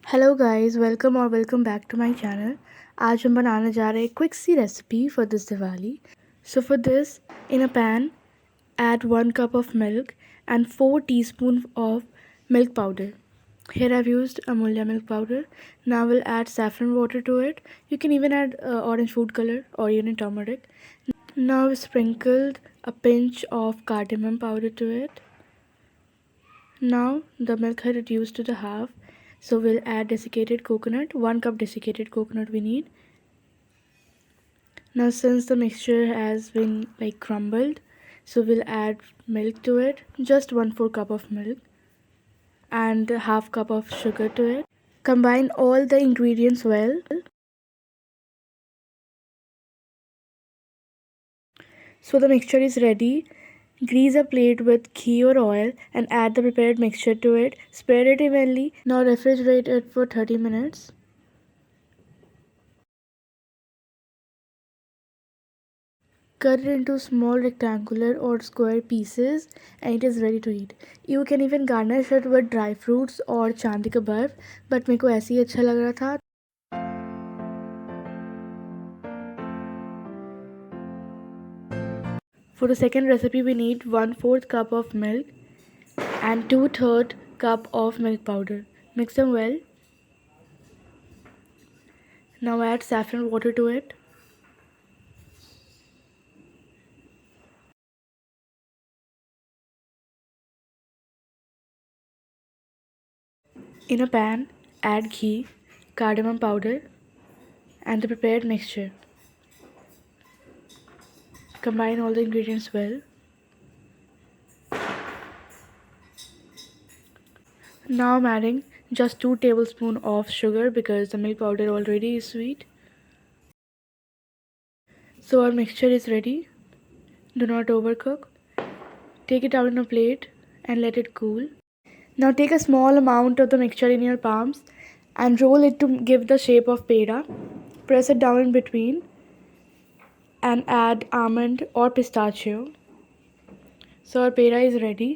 Hello guys, welcome back to my channel. आज हम बनाने जा रहे हैं क्विक सी recipe for this Diwali. So for this, in a pan add 1 cup of milk and 4 teaspoons of milk powder. Here I've used Amulya milk powder. Now we'll add saffron water to it. You can even add orange food color or even turmeric. Now we sprinkled a pinch of cardamom powder to it. Now the milk had reduced to the half, so we'll add desiccated coconut. 1 cup desiccated coconut we need. Now since the mixture has been crumbled, so we'll add milk to it, just 1/4 cup of milk and half cup of sugar to it. Combine all the ingredients well. So the mixture is ready. Grease a plate with ghee or oil and add the prepared mixture to it. Spread it evenly. Now refrigerate it for 30 minutes. Cut it into small rectangular or square pieces and it is ready to eat. You can even garnish it with dry fruits or चांदी का बर्फ, but मेरे को ऐसे ही अच्छा लग रहा था. For the second recipe we need 1/4 cup of milk and 2/3 cup of milk powder. Mix them well. Now add saffron water to it. In a pan, add ghee, cardamom powder and the prepared mixture. Combine all the ingredients well. Now I'm adding just 2 tablespoons of sugar because the milk powder already is sweet. So our mixture is ready. Do not overcook. Take it out on a plate and let it cool. Now take a small amount of the mixture in your palms and roll it to give the shape of peda. Press it down in between and add almond or pistachio. So our peda is ready.